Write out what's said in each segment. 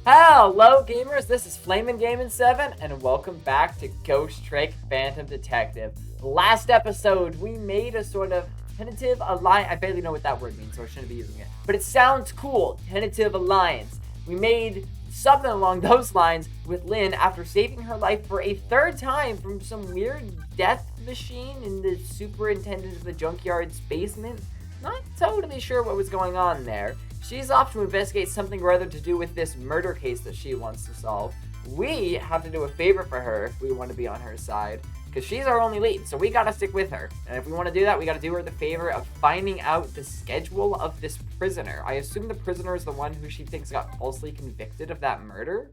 Hello gamers, this is Flamin' Gaming 7 and welcome back to Ghost Trick Phantom Detective. Last episode we made a sort of tentative alliance. I barely know what that word means, so I shouldn't be using it. But it sounds cool, tentative alliance. We made something along those lines with Lynne after saving her life for a third time from some weird death machine in the superintendent of the junkyard's basement. Not totally sure what was going on there. She's off to investigate something or other to do with this murder case that she wants to solve. We have to do a favor for her if we want to be on her side, because she's our only lead, so we gotta stick with her. And if we want to do that, we gotta do her the favor of finding out the schedule of this prisoner. I assume the prisoner is the one who she thinks got falsely convicted of that murder.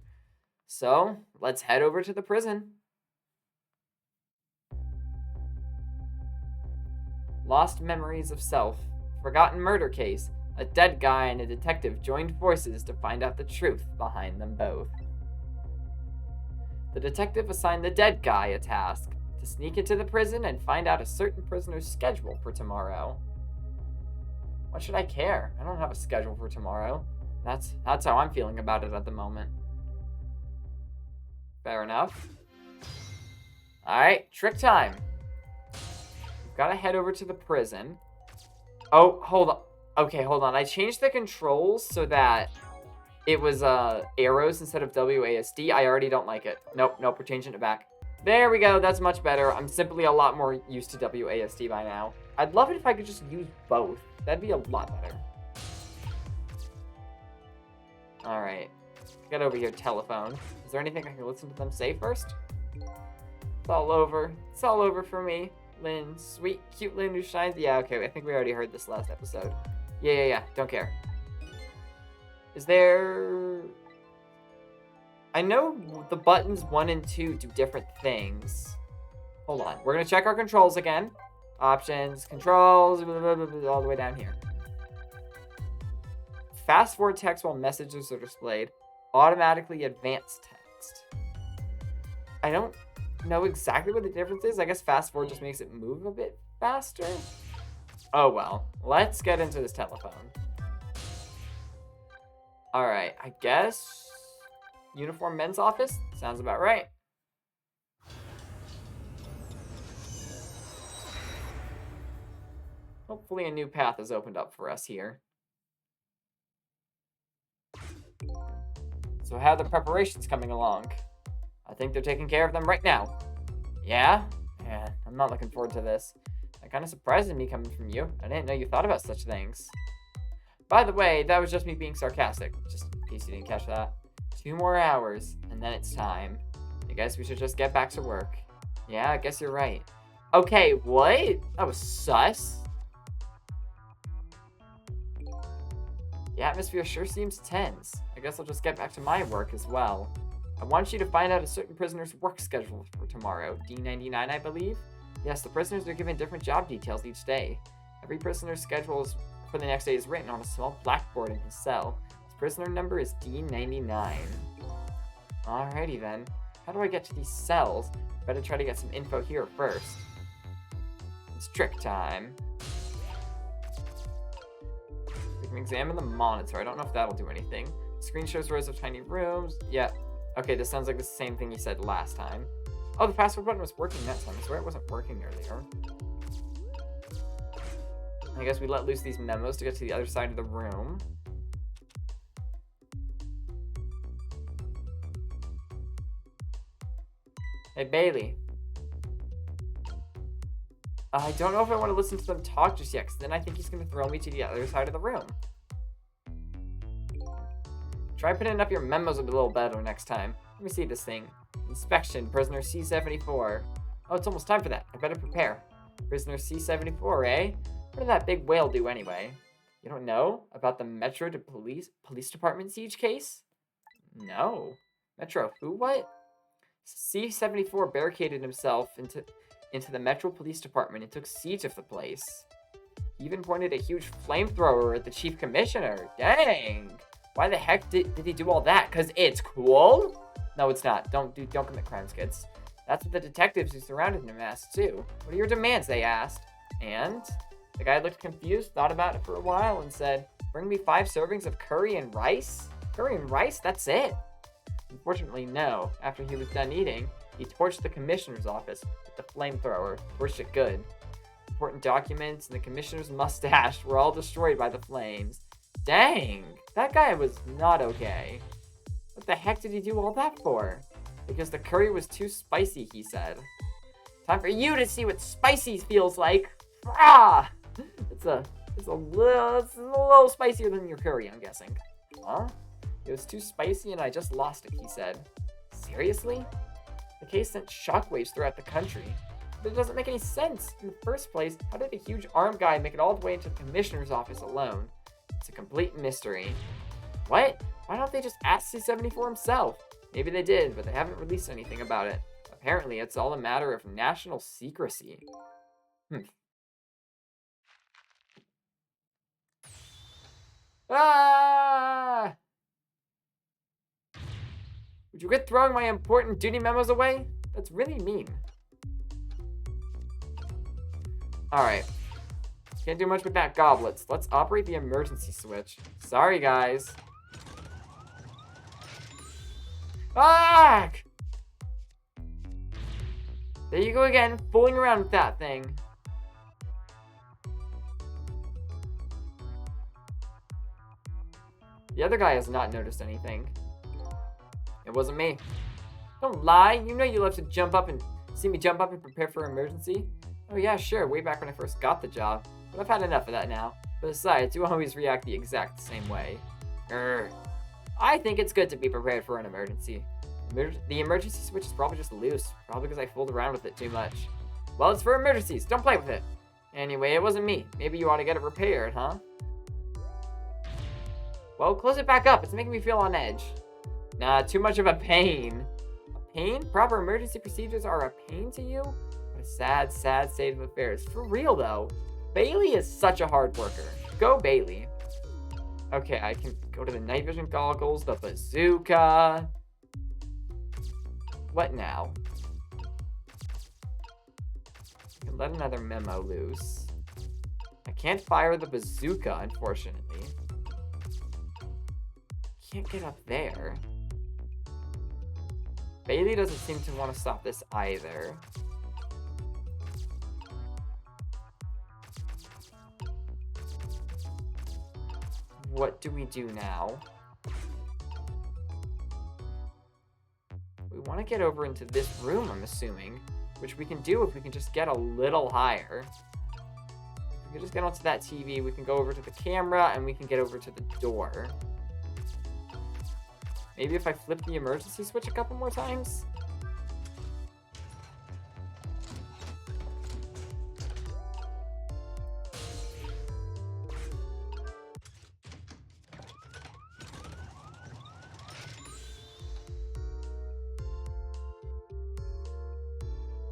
So, let's head over to the prison. Lost memories of self. Forgotten murder case. A dead guy and a detective joined forces to find out the truth behind them both. The detective assigned the dead guy a task to sneak into the prison and find out a certain prisoner's schedule for tomorrow. What should I care? I don't have a schedule for tomorrow. That's how I'm feeling about it at the moment. Fair enough. Alright, trick time. We've got to head over to the prison. Oh, hold on. Okay, hold on. I changed the controls so that it was arrows instead of WASD. I already don't like it. Nope, we're changing it back. There we go. That's much better. I'm simply a lot more used to WASD by now. I'd love it if I could just use both. That'd be a lot better. Alright. Get over here, telephone. Is there anything I can listen to them say first? It's all over. It's all over for me. Lynne, sweet, cute Lynne who shines. Yeah, okay, I think we already heard this last episode. Yeah, don't care. Is there... I know the buttons 1 and 2 do different things. Hold on, we're gonna check our controls again. Options, controls, blah, blah, blah, blah, all the way down here. Fast forward text while messages are displayed. Automatically advance text. I don't know exactly what the difference is. I guess fast forward just makes it move a bit faster. Oh well, let's get into this telephone. Alright, I guess uniform men's office? Sounds about right. Hopefully a new path has opened up for us here. So how are the preparations coming along? I think they're taking care of them right now. Yeah, I'm not looking forward to this. That kind of surprises me coming from you. I didn't know you thought about such things. By the way, that was just me being sarcastic, just in case you didn't catch that. 2 more hours, and then it's time. I guess we should just get back to work. Yeah, I guess you're right. Okay, what? That was sus. The atmosphere sure seems tense. I guess I'll just get back to my work as well. I want you to find out a certain prisoner's work schedule for tomorrow. D99, I believe? Yes, the prisoners are given different job details each day. Every prisoner's schedule for the next day is written on a small blackboard in his cell. His prisoner number is D99. Alrighty then. How do I get to these cells? Better try to get some info here first. It's trick time. We can examine the monitor. I don't know if that'll do anything. The screen shows rows of tiny rooms. Yeah. Okay, this sounds like the same thing you said last time. Oh, the password button was working that time. I swear it wasn't working earlier. I guess we let loose these memos to get to the other side of the room. Hey, Bailey. I don't know if I want to listen to them talk just yet, because then I think he's going to throw me to the other side of the room. Try putting up your memos a little better next time. Let me see this thing. Inspection, prisoner C-74. Oh, it's almost time for that. I better prepare. Prisoner C-74, eh? What did that big whale do anyway? You don't know about the Metro Police Department siege case? No. Metro who? What? C-74 barricaded himself into the Metro Police Department and took siege of the place. He even pointed a huge flamethrower at the Chief Commissioner. Dang! Why the heck did he do all that? 'Cause it's cool? No, it's not. Don't commit crimes, kids. That's what the detectives who surrounded him asked too. What are your demands? They asked. And the guy looked confused, thought about it for a while, and said, "Bring me 5 servings of curry and rice?" Curry and rice? That's it? Unfortunately, no. After he was done eating, he torched the commissioner's office with the flamethrower. Torched it good. Important documents and the commissioner's mustache were all destroyed by the flames. Dang! That guy was not okay. What the heck did he do all that for? Because the curry was too spicy, he said. Time for you to see what spicy feels like. Ah! It's a little spicier than your curry, I'm guessing. Huh? It was too spicy and I just lost it, he said. Seriously? The case sent shockwaves throughout the country. But it doesn't make any sense. In the first place, how did a huge armed guy make it all the way into the commissioner's office alone? It's a complete mystery. What? Why don't they just ask C-74 himself? Maybe they did, but they haven't released anything about it. Apparently, it's all a matter of national secrecy. Ah! Would you quit throwing my important duty memos away? That's really mean. Alright. Can't do much with that goblets. Let's operate the emergency switch. Sorry, guys. Ah! There you go again, fooling around with that thing. The other guy has not noticed anything. It wasn't me. Don't lie. You know you love to jump up and see me jump up and prepare for an emergency. Oh yeah, sure, way back when I first got the job. But I've had enough of that now. Besides, you always react the exact same way. I think it's good to be prepared for an emergency. The emergency switch is probably just loose. Probably because I fooled around with it too much. Well, it's for emergencies. Don't play with it. Anyway, it wasn't me. Maybe you ought to get it repaired, huh? Well, close it back up. It's making me feel on edge. Nah, too much of a pain. A pain? Proper emergency procedures are a pain to you? What a sad, sad state of affairs. For real, though. Bailey is such a hard worker. Go, Bailey. Okay, I can go to the night vision goggles, the bazooka. What now? I can let another memo loose. I can't fire the bazooka, unfortunately. Can't get up there. Bailey doesn't seem to want to stop this either. What do we do now? We want to get over into this room, I'm assuming. Which we can do if we can just get a little higher. If we can just get onto that TV, we can go over to the camera, and we can get over to the door. Maybe if I flip the emergency switch a couple more times?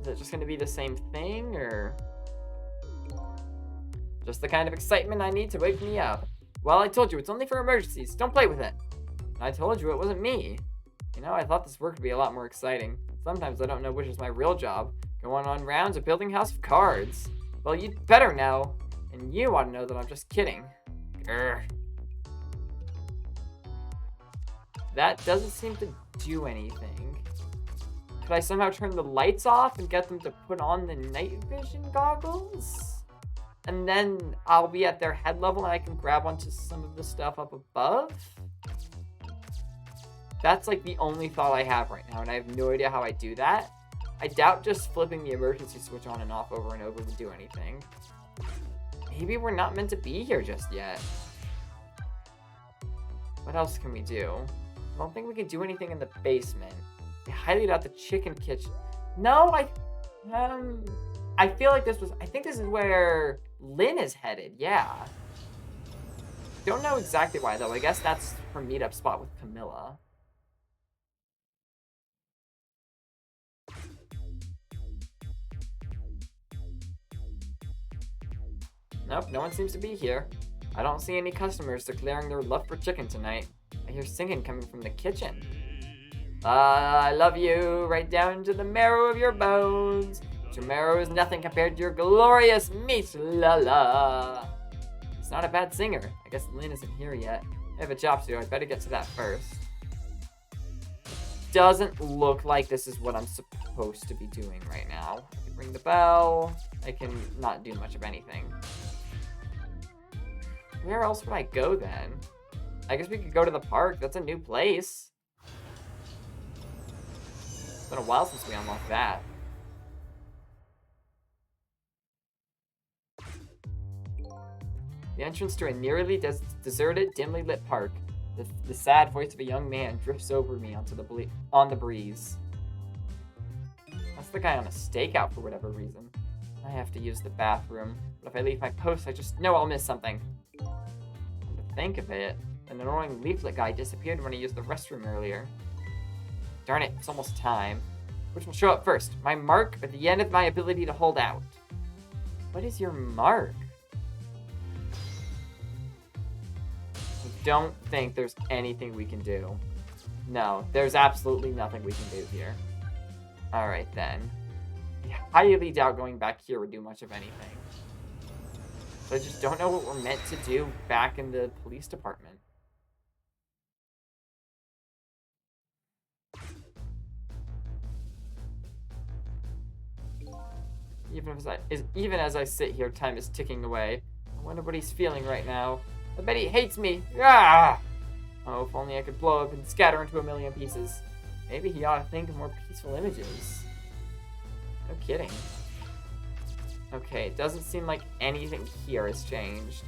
Is it just going to be the same thing, or just the kind of excitement I need to wake me up? Well, I told you, it's only for emergencies. Don't play with it. I told you it wasn't me. You know, I thought this work would be a lot more exciting. Sometimes I don't know which is my real job. Going on rounds or building House of Cards. Well, you'd better know. And you ought to know that I'm just kidding. Grr. That doesn't seem to do anything. Could I somehow turn the lights off and get them to put on the night vision goggles? And then I'll be at their head level and I can grab onto some of the stuff up above? That's like the only thought I have right now, and I have no idea how I do that. I doubt just flipping the emergency switch on and off over and over would do anything. Maybe we're not meant to be here just yet. What else can we do? I don't think we can do anything in the basement. I highly doubt the chicken kitchen. No, I feel like I think this is where Lynne is headed, yeah. Don't know exactly why, though. I guess that's her meetup spot with Camilla. Nope, no one seems to be here. I don't see any customers declaring their love for chicken tonight. I hear singing coming from the kitchen. I love you right down to the marrow of your bones. Your marrow is nothing compared to your glorious meat, la la. It's not a bad singer. I guess Lynne isn't here yet. I have a job to do. I better get to that first. Doesn't look like this is what I'm supposed to be doing right now. I can ring the bell. I can not do much of anything. Where else would I go then? I guess we could go to the park. That's a new place. It's been a while since we unlocked that. The entrance to a nearly deserted, dimly lit park. The sad voice of a young man drifts over me on the breeze. That's the guy on a stakeout for whatever reason. I have to use the bathroom, but if I leave my post, I just know I'll miss something. Come to think of it, an annoying leaflet guy disappeared when I used the restroom earlier. Darn it, it's almost time. Which will show up first? My mark or the end of my ability to hold out? What is your mark? I don't think there's anything we can do. No, there's absolutely nothing we can do here. Alright then. I highly doubt going back here would do much of anything. So I just don't know what we're meant to do back in the police department. Even as I sit here, time is ticking away. I wonder what he's feeling right now. I bet he hates me. Ah! Oh, if only I could blow up and scatter into a million pieces. Maybe he ought to think of more peaceful images. No kidding. Okay, it doesn't seem like anything here has changed.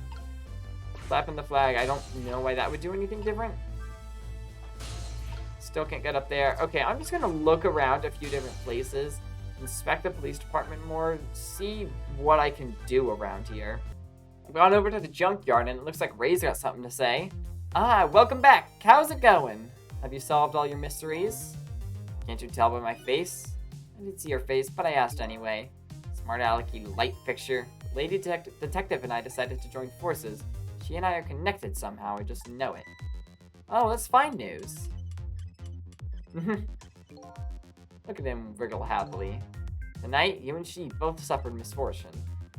Flapping the flag, I don't know why that would do anything different. Still can't get up there. Okay, I'm just gonna look around a few different places, inspect the police department more, see what I can do around here. I've gone over to the junkyard and it looks like Ray's got something to say. Ah, welcome back. How's it going? Have you solved all your mysteries? Can't you tell by my face? I didn't see your face, but I asked anyway. Smart alecky light fixture. Lady Detective and I decided to join forces. She and I are connected somehow, I just know it. Oh, that's fine news. Look at him wriggle happily. Tonight, you and she both suffered misfortune.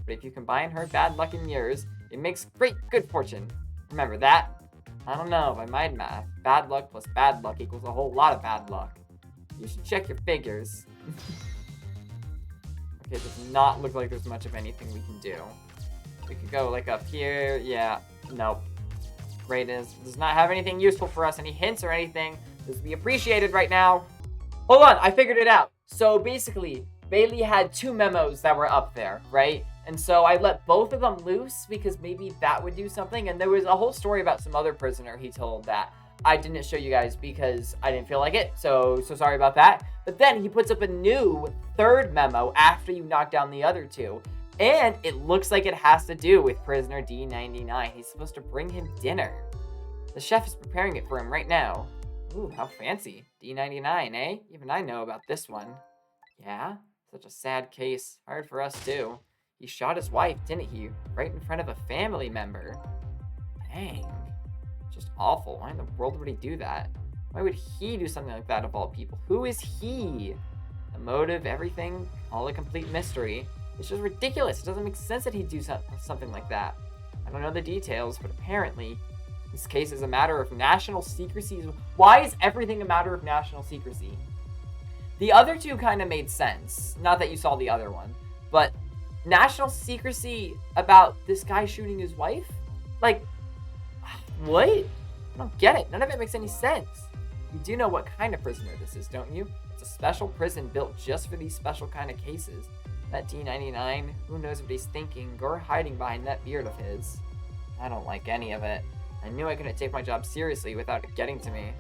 But if you combine her bad luck and yours, it makes great good fortune. Remember that? I don't know if I mind math. Bad luck plus bad luck equals a whole lot of bad luck. You should check your figures. Okay, it does not look like there's much of anything we can do. We could go like up here. Yeah, nope. Ray does not have anything useful for us. Any hints or anything this would be appreciated right now. Hold on, I figured it out. So basically, Bailey had 2 memos that were up there, right? And so I let both of them loose because maybe that would do something. And there was a whole story about some other prisoner he told that I didn't show you guys because I didn't feel like it. So sorry about that. But then he puts up a new 3rd memo after you knock down the other 2. And it looks like it has to do with prisoner D99. He's supposed to bring him dinner. The chef is preparing it for him right now. Ooh, how fancy. D99, eh? Even I know about this one. Yeah? Such a sad case. Hard for us, too. He shot his wife, didn't he? Right in front of a family member. Dang. Just awful. Why in the world would he do that? Why would he do something like that of all people? Who is he? The motive, everything, all a complete mystery. It's just ridiculous. It doesn't make sense that he'd do something like that. I don't know the details, but apparently this case is a matter of national secrecy. Why is everything a matter of national secrecy? The other 2 kind of made sense. Not that you saw the other one, but national secrecy about this guy shooting his wife? Like, what? I don't get it. None of it makes any sense. You do know what kind of prisoner this is, don't you? It's a special prison built just for these special kind of cases. That D99, who knows what he's thinking or hiding behind that beard of his. I don't like any of it. I knew I couldn't take my job seriously without it getting to me.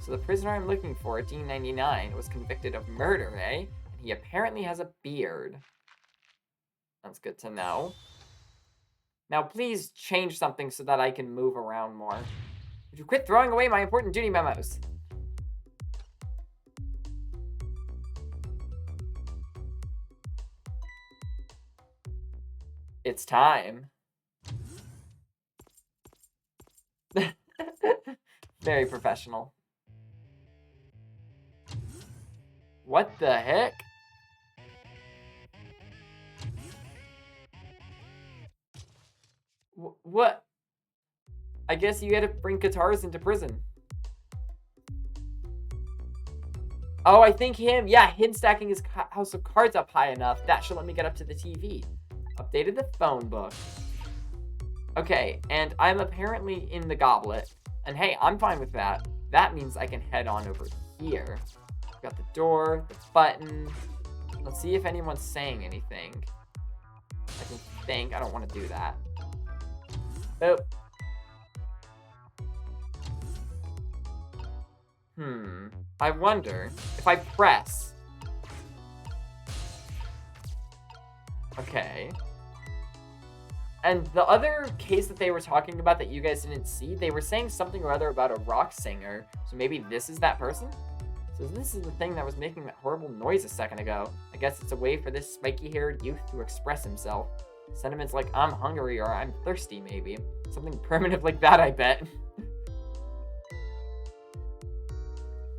So the prisoner I'm looking for, D99, was convicted of murder, eh? And he apparently has a beard. That's good to know. Now please change something so that I can move around more. Would you quit throwing away my important duty memos? It's time. Very professional. What the heck? What? I guess you gotta bring guitars into prison. Oh, I think him stacking his house of cards up high enough. That should let me get up to the TV. Updated the phone book. Okay, and I'm apparently in the goblet. And hey, I'm fine with that. That means I can head on over here. Got the door, the button. Let's see if anyone's saying anything. I can think. I don't want to do that. Oh. I wonder if I press. Okay. And the other case that they were talking about that you guys didn't see, they were saying something or other about a rock singer. So maybe this is that person? So this is the thing that was making that horrible noise a second ago. I guess it's a way for this spiky-haired youth to express himself. Sentiments like I'm hungry or I'm thirsty, maybe. Something primitive like that, I bet.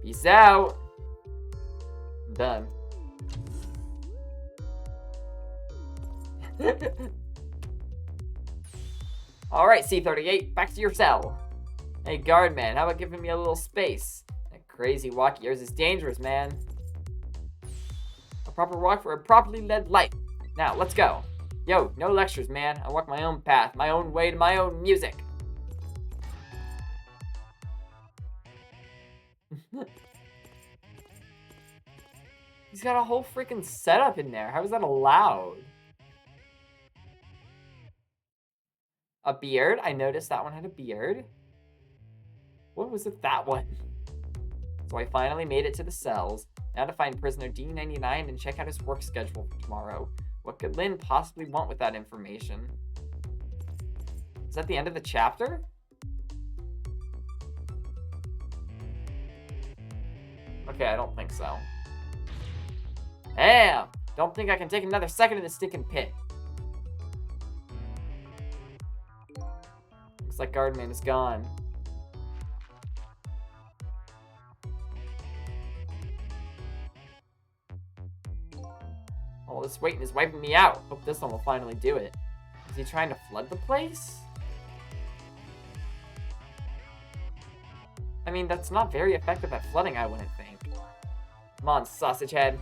Peace out. I'm done. Alright, C-38, back to your cell. Hey, guard man, how about giving me a little space? That crazy walk of yours is dangerous, man. A proper walk for a properly led life. Now, let's go. Yo, no lectures, man. I walk my own path, my own way to my own music. He's got a whole freaking setup in there. How is that allowed? A beard? I noticed that one had a beard. What was it, that one? So I finally made it to the cells. Now to find prisoner D99 and check out his work schedule for tomorrow. What could Lynne possibly want with that information? Is that the end of the chapter? Okay, I don't think so. Damn! Don't think I can take another second in this stinking pit. Looks like Guardman is gone. All this waiting is wiping me out. Hope this one will finally do it. Is he trying to flood the place? I mean, that's not very effective at flooding, I wouldn't think. Come on, sausage head.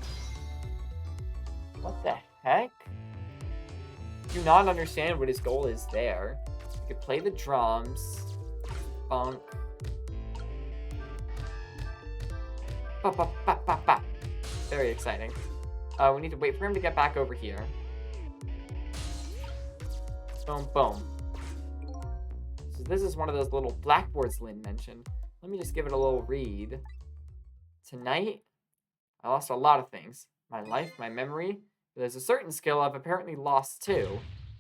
What the heck? Do not understand what his goal is there. You could play the drums. Funk. Ba, ba, ba, ba, ba. Very exciting. We need to wait for him to get back over here. Boom, boom. So this is one of those little blackboards Lynne mentioned. Let me just give it a little read. Tonight, I lost a lot of things. My life, my memory. But there's a certain skill I've apparently lost too.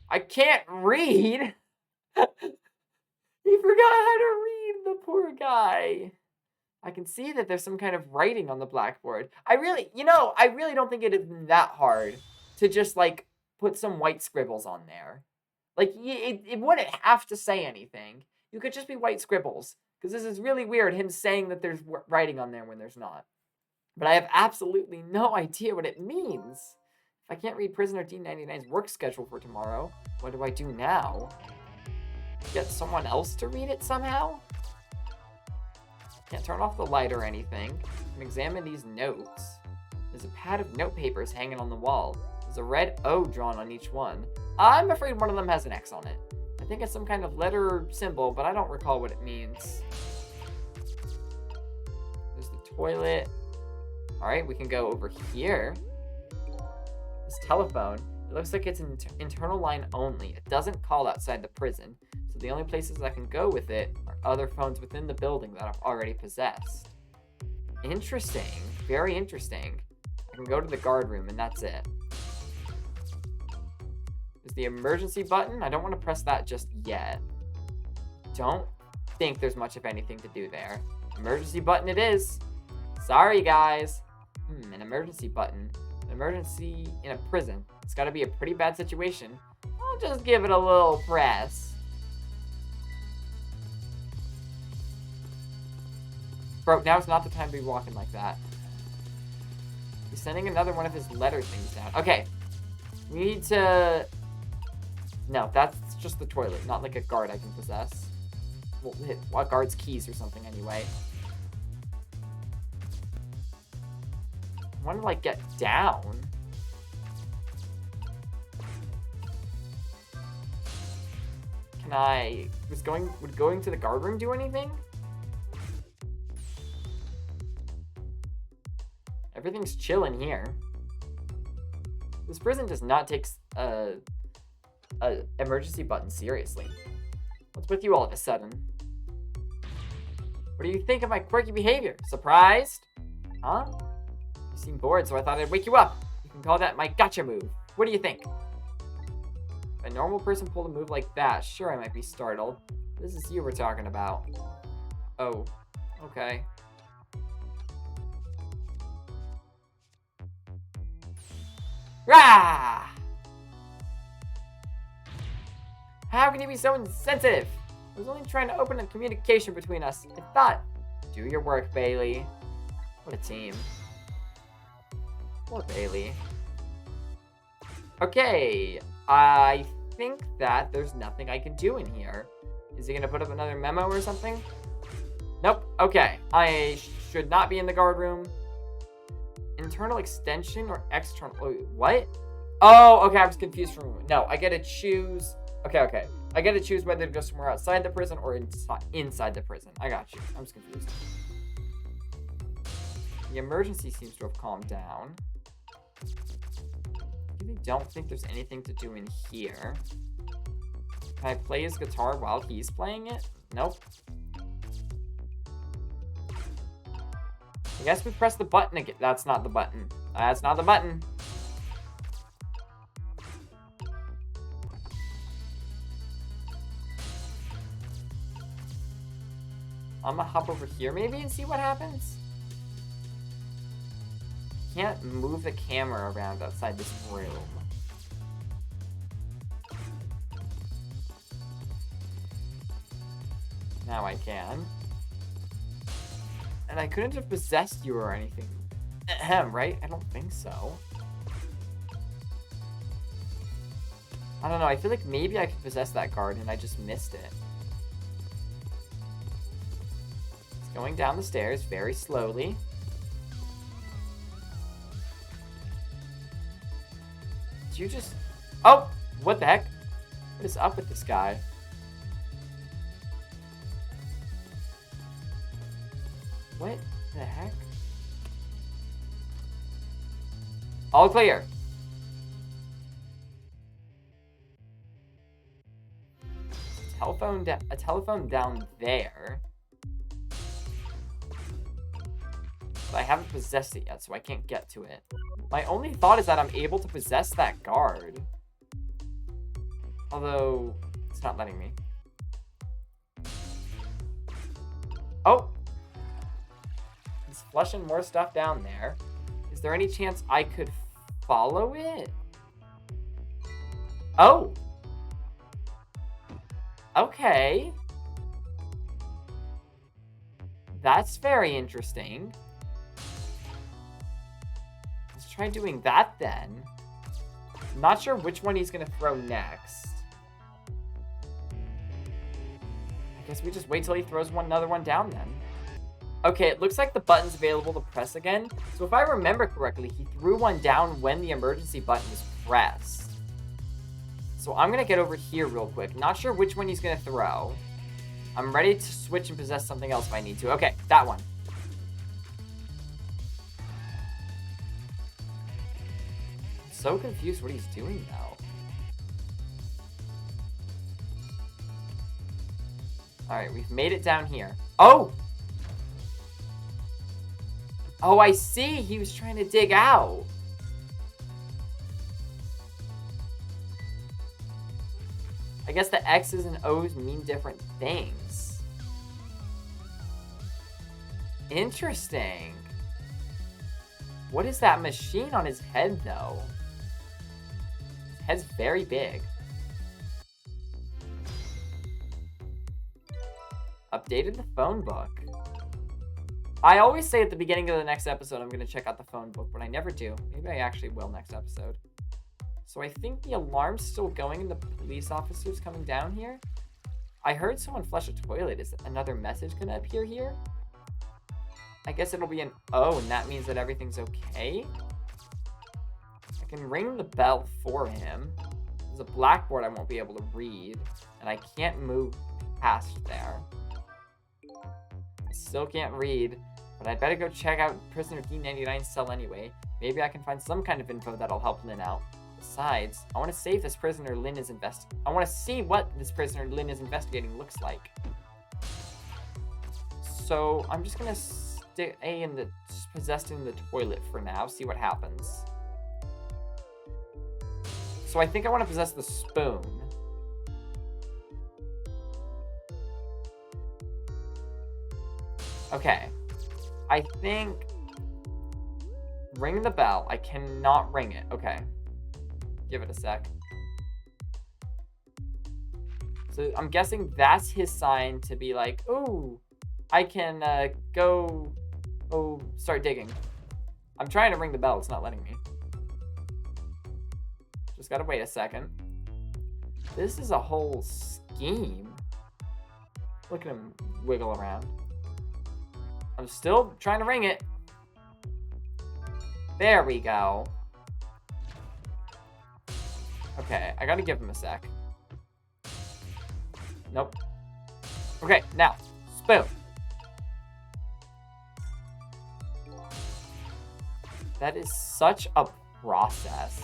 I can't read! He forgot how to read, the poor guy. I can see that there's some kind of writing on the blackboard. I really don't think it is that hard to just, like, put some white scribbles on there. Like, it wouldn't have to say anything. You could just be white scribbles. Because this is really weird, him saying that there's writing on there when there's not. But I have absolutely no idea what it means. If I can't read prisoner D99's work schedule for tomorrow, what do I do now? Get someone else to read it somehow? Can't turn off the light or anything. And examine these notes. There's a pad of note papers hanging on the wall. There's a red O drawn on each one. I'm afraid one of them has an X on it. I think it's some kind of letter or symbol, but I don't recall what it means. There's the toilet. Alright, we can go over here. This telephone. It looks like it's an internal line only. It doesn't call outside the prison. So the only places I can go with it are other phones within the building that I've already possessed. Interesting. Very interesting. I can go to the guard room and that's it. There's the emergency button. I don't want to press that just yet. Don't think there's much of anything to do there. Emergency button it is. Sorry, guys. An emergency button. An emergency in a prison. It's got to be a pretty bad situation. I'll just give it a little press. Bro, now's not the time to be walking like that. He's sending another one of his letter things down. Okay. We need to... No, that's just the toilet, not like a guard I can possess. Well, what guard's keys or something anyway. I want to, like, get down. Can I... Would going to the guard room do anything? Everything's chill in here. This prison does not take a emergency button seriously. What's with you all of a sudden? What do you think of my quirky behavior? Surprised? Huh? You seem bored, so I thought I'd wake you up. You can call that my gotcha move. What do you think? If a normal person pulled a move like that, sure, I might be startled. This is you we're talking about. Oh, okay. Rah! How can you be so insensitive? I was only trying to open a communication between us. I thought. Do your work, Bailey. What a team. Poor Bailey. Okay, I think that there's nothing I can do in here. Is he gonna put up another memo or something? Nope. Okay, I should not be in the guard room. Internal extension or external? Oh, what? Oh, okay, I was confused from... No, I get to choose... Okay. I get to choose whether to go somewhere outside the prison or inside the prison. I got you. I'm just confused. The emergency seems to have calmed down. I really don't think there's anything to do in here. Can I play his guitar while he's playing it? Nope. I guess we press the button again. That's not the button. That's not the button. I'm gonna hop over here maybe and see what happens. Can't move the camera around outside this room. Now I can. And I couldn't have possessed you or anything. Ahem, right? I don't think so. I don't know. I feel like maybe I could possess that guard and I just missed it. It's going down the stairs very slowly. Did you just... Oh! What the heck? What is up with this guy? What the heck? All clear. A telephone down there. But I haven't possessed it yet, so I can't get to it. My only thought is that I'm able to possess that guard. Although, it's not letting me. Oh! He's flushing more stuff down there. Is there any chance I could follow it? Oh! Okay. That's very interesting. Let's try doing that then. I'm not sure which one he's gonna throw next. I guess we just wait till he throws another one down then. Okay, it looks like the button's available to press again. So if I remember correctly, he threw one down when the emergency button was pressed. So I'm gonna get over here real quick. Not sure which one he's gonna throw. I'm ready to switch and possess something else if I need to. Okay, that one. I'm so confused what he's doing now. Alright, we've made it down here. Oh! Oh, I see. He was trying to dig out. I guess the X's and O's mean different things. Interesting. What is that machine on his head, though? His head's very big. Updated the phone book. I always say at the beginning of the next episode I'm going to check out the phone book, but I never do. Maybe I actually will next episode. So I think the alarm's still going and the police officer's coming down here. I heard someone flush a toilet. Is another message gonna appear here? I guess it'll be an O, and that means that everything's okay. I can ring the bell for him. There's a blackboard I won't be able to read, and I can't move past there. I still can't read, but I'd better go check out prisoner D99's cell anyway. Maybe I can find some kind of info that'll help Lynne out. Besides, I want to see if this prisoner Lynne is I want to see what this prisoner Lynne is investigating looks like. So I'm just gonna stay in the possessed in the toilet for now. See what happens. So I think I want to possess the spoon. Okay. I think ring the bell. I cannot ring it. Okay. Give it a sec. So I'm guessing that's his sign to be like, ooh, I can go start digging. I'm trying to ring the bell. It's not letting me. Just gotta wait a second. This is a whole scheme. Look at him wiggle around. I'm still trying to ring it. There we go. Okay, I gotta give him a sec. Nope. Okay, now, spoon. That is such a process.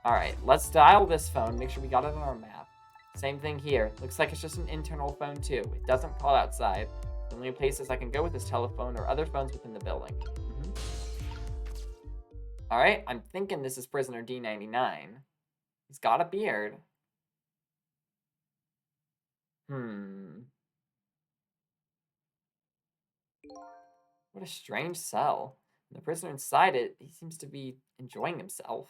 Alright, let's dial this phone, make sure we got it on our map. Same thing here. Looks like it's just an internal phone too. It doesn't call outside. The only places I can go with this telephone or other phones within the building. Alright, I'm thinking this is prisoner D99. He's got a beard. What a strange cell. And the prisoner inside it, he seems to be enjoying himself.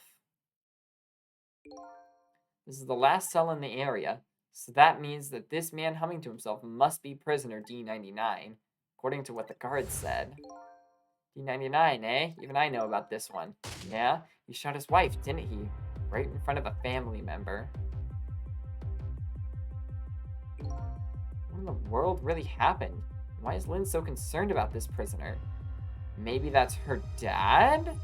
This is the last cell in the area, so that means that this man humming to himself must be prisoner D99, according to what the guard said. D99, eh? Even I know about this one. Yeah? He shot his wife, didn't he? Right in front of a family member. What in the world really happened? Why is Lynne so concerned about this prisoner? Maybe that's her dad?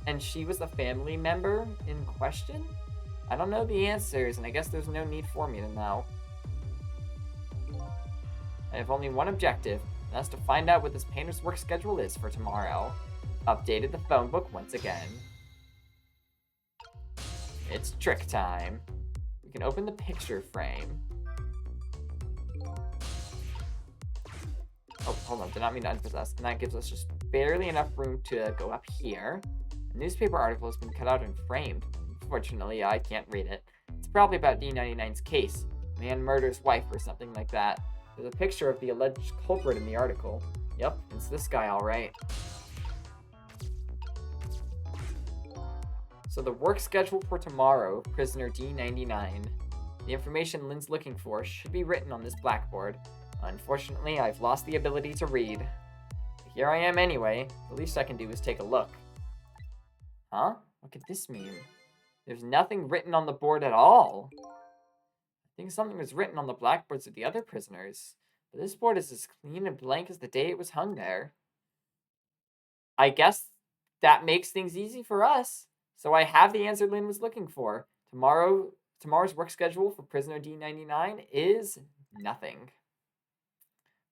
And she was the family member in question? I don't know the answers, and I guess there's no need for me to know. I have only one objective, and that's to find out what this painter's work schedule is for tomorrow. Updated the phone book once again. It's trick time. We can open the picture frame. Oh, hold on, did not mean to unpossess. And that gives us just barely enough room to go up here. A newspaper article has been cut out and framed. Unfortunately, I can't read it. It's probably about D99's case. Man murders wife or something like that. There's a picture of the alleged culprit in the article. Yep, it's this guy, all right. So the work schedule for tomorrow, prisoner D99. The information Lynne's looking for should be written on this blackboard. Unfortunately, I've lost the ability to read. But here I am anyway. The least I can do is take a look. Huh? What could this mean? There's nothing written on the board at all. I think something was written on the blackboards of the other prisoners. But this board is as clean and blank as the day it was hung there. I guess that makes things easy for us. So I have the answer Lynne was looking for. Tomorrow's work schedule for prisoner D99 is nothing.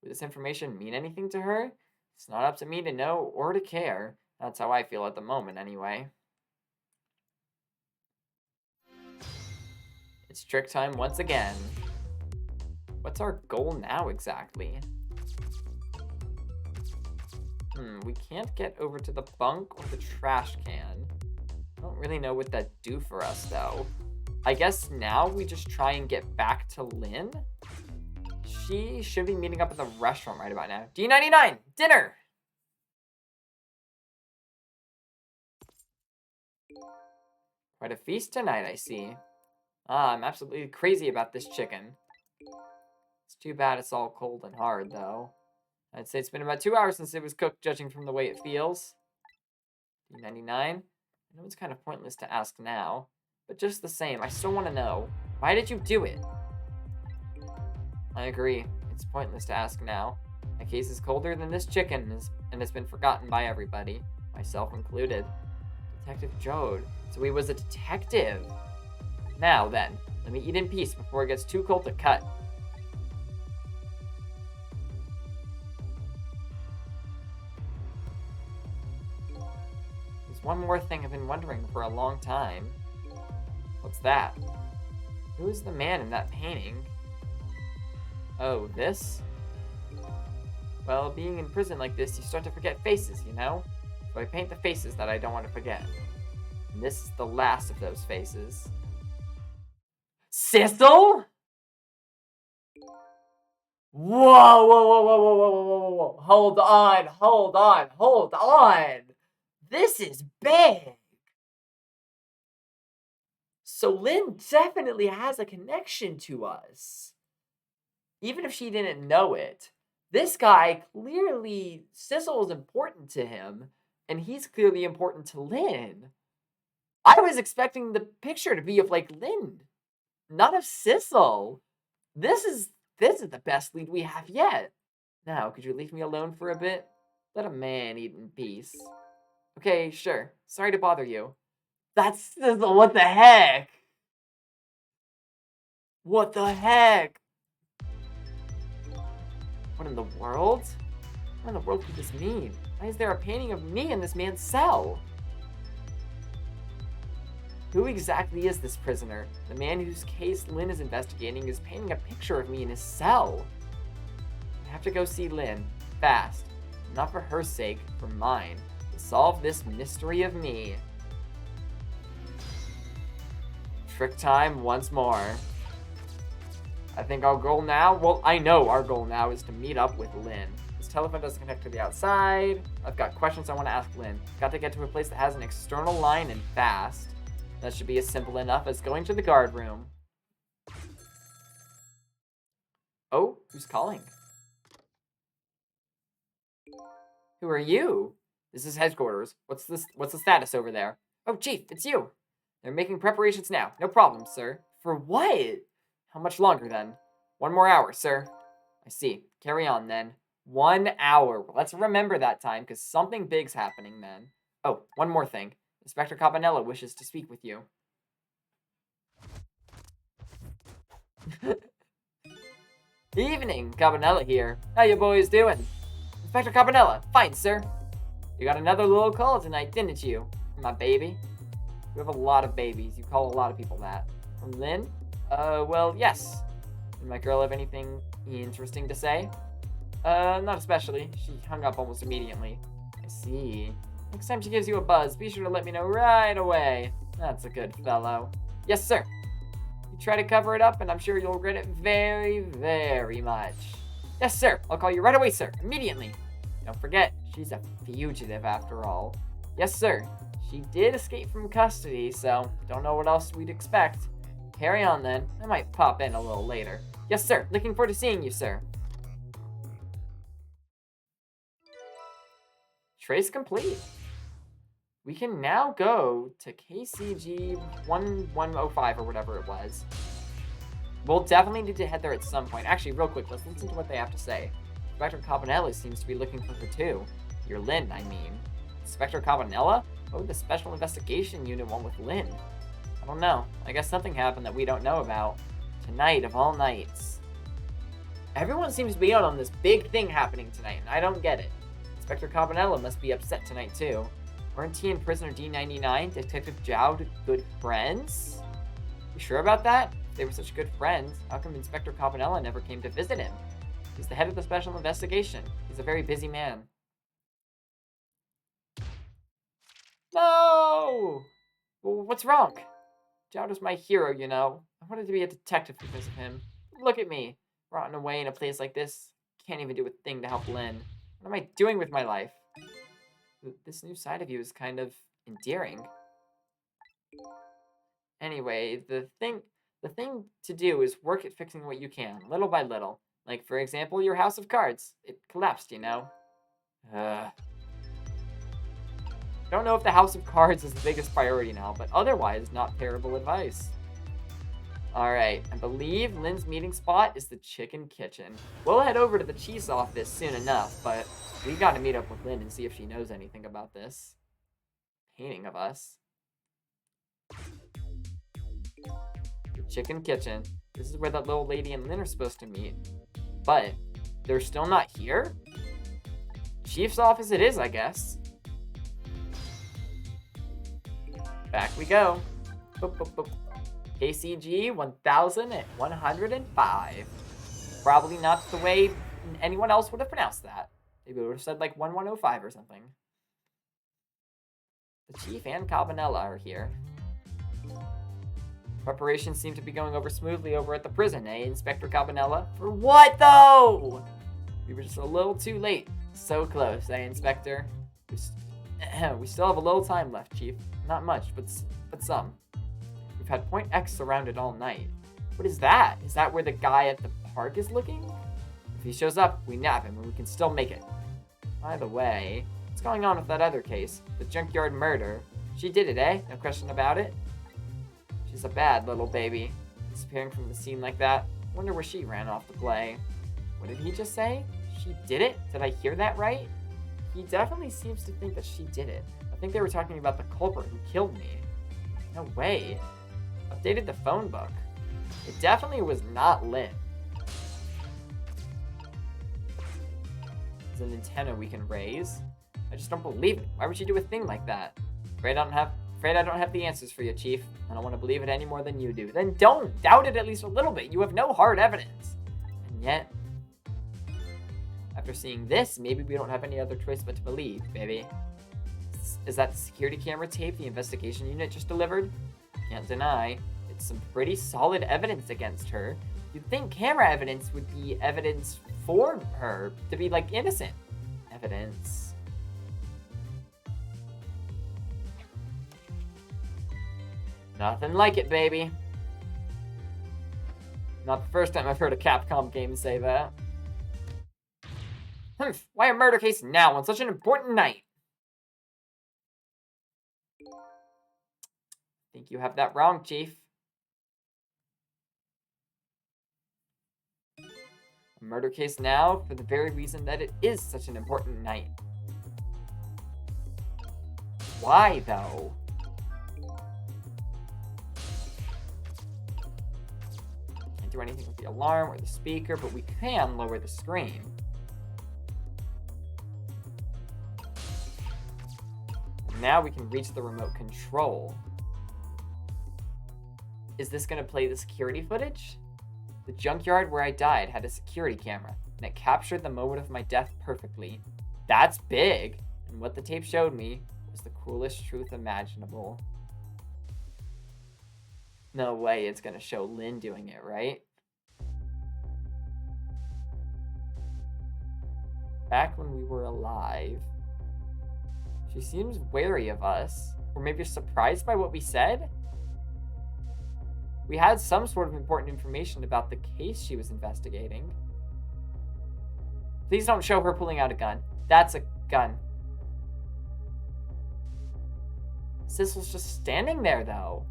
Would this information mean anything to her? It's not up to me to know or to care. That's how I feel at the moment, anyway. It's trick time once again. What's our goal now, exactly? We can't get over to the bunk or the trash can. I don't really know what that'd do for us, though. I guess now we just try and get back to Lynne? She should be meeting up at the restaurant right about now. D99! Dinner! Quite a feast tonight, I see. I'm absolutely crazy about this chicken. It's too bad it's all cold and hard, though. I'd say it's been about 2 hours since it was cooked, judging from the way it feels. D99? I know it's kind of pointless to ask now, but just the same, I still want to know. Why did you do it? I agree. It's pointless to ask now. My case is colder than this chicken and has been forgotten by everybody, myself included. Detective Jode. So he was a detective. Now then, let me eat in peace before it gets too cold to cut. There's one more thing I've been wondering for a long time. What's that? Who is the man in that painting? Oh, this? Well, being in prison like this, you start to forget faces, you know? So I paint the faces that I don't want to forget. And this is the last of those faces. Sissel? Whoa, whoa, whoa, whoa, whoa, whoa, whoa, whoa, whoa. Hold on, hold on, hold on. This is big. So Lynne definitely has a connection to us. Even if she didn't know it. This guy clearly, Sissel is important to him, and he's clearly important to Lynne. I was expecting the picture to be of, like, Lynne, not of Sissel. This is the best lead we have yet. Now, could you leave me alone for a bit? Let a man eat in peace. Okay, sure. Sorry to bother you. That's Sissel, what the heck? What the heck? What in the world? What in the world could this mean? Why is there a painting of me in this man's cell? Who exactly is this prisoner? The man whose case Lynne is investigating is painting a picture of me in his cell. I have to go see Lynne, fast. Not for her sake, for mine. To solve this mystery of me. Trick time once more. I think our goal now, well, I know our goal now is to meet up with Lynne. This telephone doesn't connect to the outside. I've got questions I want to ask Lynne. Got to get to a place that has an external line and fast. That should be as simple enough as going to the guard room. Oh, who's calling? Who are you? This is headquarters. What's the status over there? Oh, Chief, it's you. They're making preparations now. No problem, sir. For what? How much longer, then? 1 more hour, sir. I see. Carry on, then. 1 hour. Let's remember that time, because something big's happening, then. Oh, one more thing. Inspector Cabanella wishes to speak with you. Evening, Cabanella here. How you boys doing? Inspector Cabanella. Fine, sir. You got another little call tonight, didn't you? My baby. You have a lot of babies. You call a lot of people that. From Lynne? Well, yes. Did my girl have anything interesting to say? Not especially. She hung up almost immediately. I see. Next time she gives you a buzz, be sure to let me know right away. That's a good fellow. Yes, sir. You try to cover it up, and I'm sure you'll regret it very, very much. Yes, sir. I'll call you right away, sir. Immediately. Don't forget, she's a fugitive after all. Yes, sir. She did escape from custody, so don't know what else we'd expect. Carry on, then. I might pop in a little later. Yes, sir. Looking forward to seeing you, sir. Trace complete. We can now go to KCG 1105 or whatever it was. We'll definitely need to head there at some point. Actually, real quick, let's listen to what they have to say. Inspector Cabanella seems to be looking for her too. Your Lynne, I mean. Inspector Cabanella? What would the Special Investigation Unit want with Lynne? I don't know. I guess something happened that we don't know about. Tonight of all nights. Everyone seems to be out on this big thing happening tonight, and I don't get it. Inspector Cabanella must be upset tonight too. Weren't he and prisoner D99, Detective Jowd, good friends? You sure about that? If they were such good friends, how come Inspector Cabanella never came to visit him? He's the head of the Special Investigation. He's a very busy man. No! Well, what's wrong? Jowd is my hero, you know. I wanted to be a detective because of him. Look at me, rotting away in a place like this. Can't even do a thing to help Lynne. What am I doing with my life? This new side of you is kind of endearing. Anyway, the thing to do is work at fixing what you can, little by little. Like, for example, your house of cards. It collapsed, you know. I don't know if the house of cards is the biggest priority now, but otherwise, not terrible advice. Alright, I believe Lynn's meeting spot is the chicken kitchen. We'll head over to the chief's office soon enough, but we gotta meet up with Lynne and see if she knows anything about this painting of us. The chicken kitchen. This is where that little lady and Lynne are supposed to meet. But they're still not here? Chief's office it is, I guess. Back we go. Boop, boop, boop. KCG 1105. Probably not the way anyone else would have pronounced that. Maybe would have said like 1105 or something. The chief and Cabanella are here. Preparations seem to be going over smoothly over at the prison, eh, Inspector Cabanella? For what, though? We were just a little too late. So close, eh, Inspector? We still have a little time left, Chief. Not much, but some. We've had Point X surrounded all night. What is that? Is that where the guy at the park is looking? If he shows up, we nab him and we can still make it. By the way, what's going on with that other case? The junkyard murder. She did it, eh? No question about it? She's a bad little baby. Disappearing from the scene like that. Wonder where she ran off to play. What did he just say? She did it? Did I hear that right? He definitely seems to think that she did it. I think they were talking about the culprit who killed me. No way. Updated the phone book. It definitely was not Lynne. There's an antenna we can raise. I just don't believe it. Why would you do a thing like that? Afraid I don't have the answers for you, Chief. I don't want to believe it any more than you do. Then don't doubt it at least a little bit. You have no hard evidence. And yet, after seeing this, maybe we don't have any other choice but to believe, baby. Is that the security camera tape the investigation unit just delivered? Can't deny. It's some pretty solid evidence against her. You'd think camera evidence would be evidence for her, to be like innocent evidence. Nothing like it, baby. Not the first time I've heard a Capcom game say that. Humph, why a murder case now on such an important night? Think you have that wrong, Chief. A murder case now for the very reason that it is such an important night. Why, though? Can't do anything with the alarm or the speaker, but we can lower the screen. Now we can reach the remote control. Is this going to play the security footage? The junkyard where I died had a security camera, and it captured the moment of my death perfectly. That's big! And what the tape showed me was the cruelest truth imaginable. No way it's going to show Lynne doing it, right? Back when we were alive, she seems wary of us, or maybe surprised by what we said? We had some sort of important information about the case she was investigating. Please don't show her pulling out a gun. That's a gun. Sissel's just standing there, though.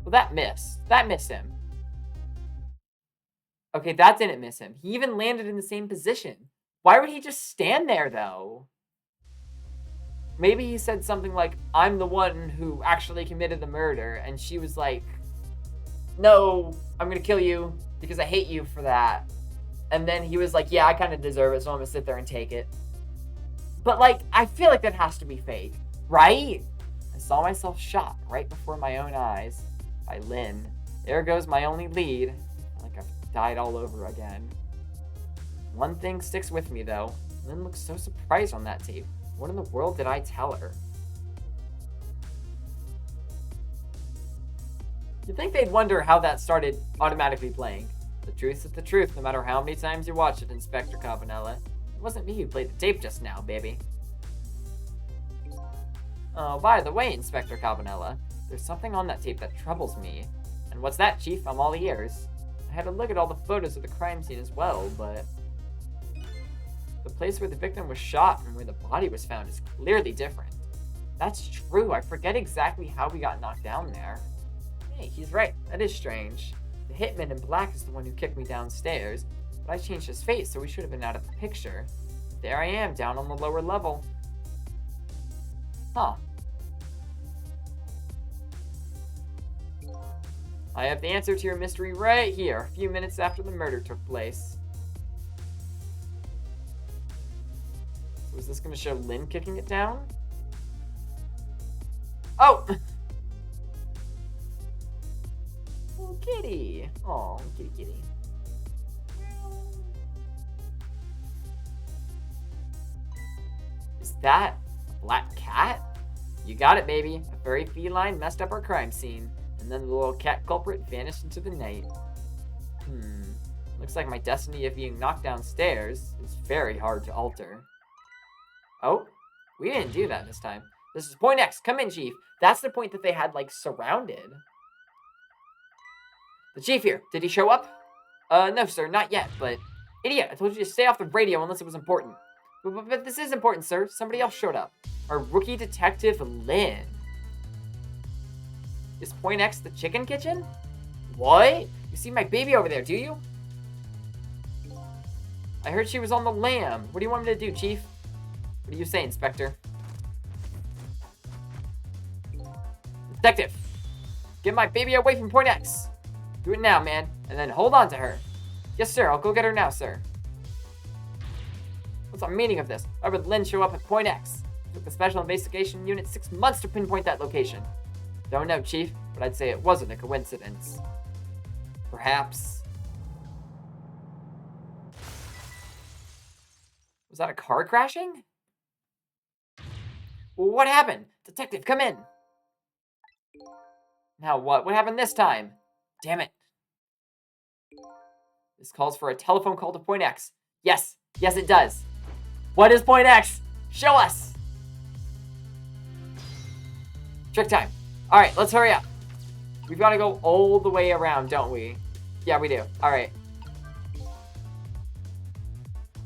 Well, that missed. That missed him. Okay, that didn't miss him. He even landed in the same position. Why would he just stand there, though? Maybe he said something like, I'm the one who actually committed the murder, and she was like, no, I'm gonna kill you because I hate you for that. And then he was like, yeah, I kind of deserve it, so I'm gonna sit there and take it. But like, I feel like that has to be fake, right? I saw myself shot right before my own eyes by Lynne. There goes my only lead. Like I've died all over again. One thing sticks with me though. Lynne looks so surprised on that tape. What in the world did I tell her? You'd think they'd wonder how that started automatically playing. The truth is the truth, no matter how many times you watch it, Inspector Cabanella. It wasn't me who played the tape just now, baby. Oh, by the way, Inspector Cabanella, there's something on that tape that troubles me. And what's that, Chief? I'm all ears. I had a look at all the photos of the crime scene as well, but the place where the victim was shot and where the body was found is clearly different. That's true, I forget exactly how we got knocked down there. Hey, he's right. That is strange. The hitman in black is the one who kicked me downstairs, but I changed his face, so he should have been out of the picture. There I am, down on the lower level. Huh. I have the answer to your mystery right here, a few minutes after the murder took place. So is this going to show Lynne kicking it down? Oh! Oh, kitty. Oh, kitty, kitty. Is that a black cat? You got it, baby. A furry feline messed up our crime scene. And then the little cat culprit vanished into the night. Looks like my destiny of being knocked downstairs is very hard to alter. Oh, we didn't do that this time. This is point X. Come in, Chief. That's the point that they had, like, surrounded. The Chief here. Did he show up? No, sir. Not yet, but... Idiot, I told you to stay off the radio unless it was important. But this is important, sir. Somebody else showed up. Our rookie detective, Lynne. Is Point X the chicken kitchen? What? You see my baby over there, do you? I heard she was on the lam. What do you want me to do, Chief? What do you say, Inspector? Detective! Get my baby away from Point X! Do it now, man, and then hold on to her. Yes, sir, I'll go get her now, sir. What's the meaning of this? Why would Lynne show up at Point X? It took the Special Investigation Unit 6 months to pinpoint that location. Don't know, Chief, but I'd say it wasn't a coincidence. Perhaps. Was that a car crashing? What happened? Detective, come in. Now what? What happened this time? Damn it. This calls for a telephone call to Point X. Yes, yes it does. What is Point X? Show us. Trick time. All right, let's hurry up. We've got to go all the way around, don't we? Yeah, we do. All right.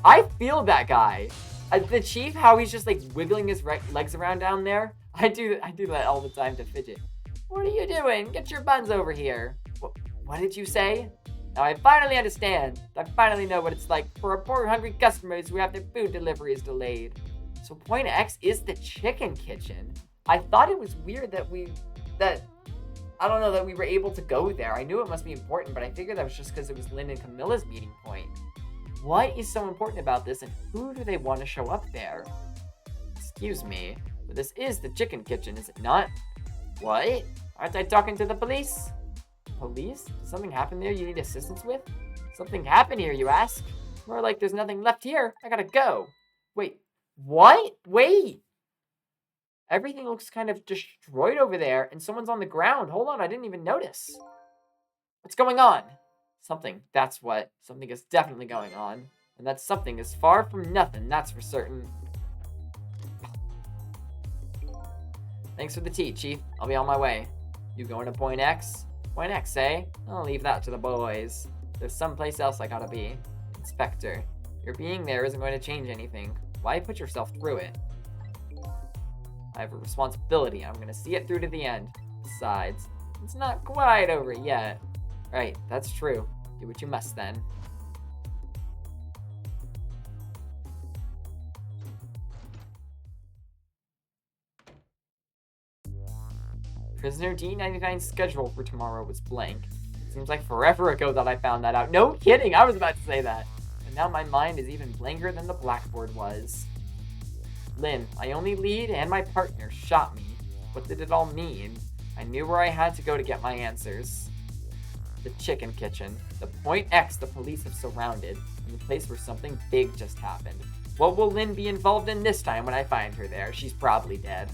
I feel that guy. The Chief, how he's just like wiggling his legs around down there. I do that all the time to Fidget. What are you doing? Get your buns over here. What did you say? Now I finally understand. I finally know what it's like for our poor hungry customers who have their food deliveries delayed. So Point X is the chicken kitchen. I thought it was weird that we were able to go there. I knew it must be important, but I figured that was just because it was Lynne and Camilla's meeting point. What is so important about this, and who do they want to show up there? Excuse me, but this is the chicken kitchen, is it not? What? Aren't I talking to the police? Police? Did something happen there you need assistance with? Something happened here, you ask? More like there's nothing left here. I gotta go. Wait, what? Wait! Everything looks kind of destroyed over there, and someone's on the ground. Hold on, I didn't even notice. What's going on? Something, that's what. Something is definitely going on. And that something is far from nothing, that's for certain. Thanks for the tea, Chief. I'll be on my way. You going to Point X? Point X, eh? I'll leave that to the boys. There's someplace else I gotta be. Inspector, your being there isn't going to change anything. Why put yourself through it? I have a responsibility. I'm gonna see it through to the end. Besides, it's not quite over yet. Right, that's true. Do what you must then. Prisoner D99's schedule for tomorrow was blank. Seems like forever ago that I found that out. No kidding, I was about to say that. And now my mind is even blanker than the blackboard was. Lynne, my only lead and my partner shot me. What did it all mean? I knew where I had to go to get my answers. The chicken kitchen. The Point X the police have surrounded. And the place where something big just happened. What will Lynne be involved in this time when I find her there? She's probably dead.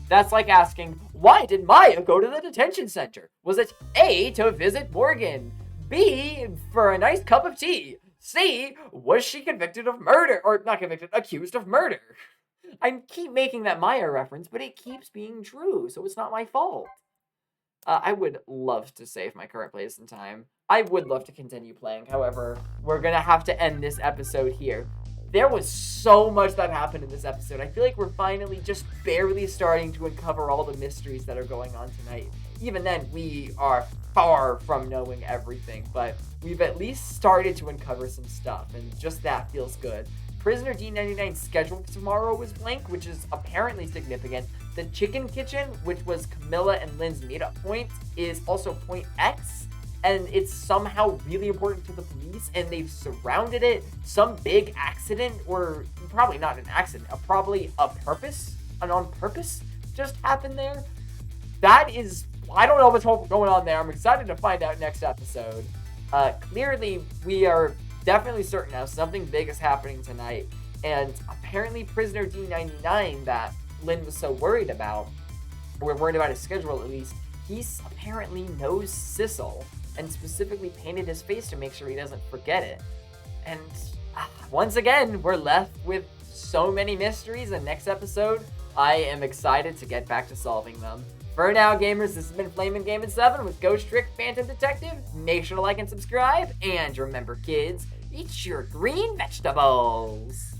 That's like asking, why did Maya go to the detention center? Was it A, to visit Morgan? B, for a nice cup of tea? C, was she convicted of murder? Or not convicted, accused of murder? I keep making that Maya reference, but it keeps being true, so it's not my fault. I would love to save my current place in time. I would love to continue playing. However, we're going to have to end this episode here. There was so much that happened in this episode. I feel like we're finally just barely starting to uncover all the mysteries that are going on tonight. Even then, we are far from knowing everything, but we've at least started to uncover some stuff, and just that feels good. Prisoner D99's schedule tomorrow was blank, which is apparently significant. The Chicken Kitchen, which was Camilla and Lynne's meetup point, is also point X, and it's somehow really important to the police, and they've surrounded it. Some big accident, or probably not an accident, probably an on purpose just happened there. That is, I don't know what's going on there. I'm excited to find out next episode. Clearly, we are definitely certain now something big is happening tonight, and apparently Prisoner D99 that Lynne was so worried about, or worried about his schedule at least, he apparently knows Sissel, and specifically painted his face to make sure he doesn't forget it. And once again, we're left with so many mysteries, and next episode, I am excited to get back to solving them. For now, gamers, this has been Flamin' Gamin' 7 with Ghost Trick Phantom Detective. Make sure to like and subscribe, and remember, kids, eat your green vegetables.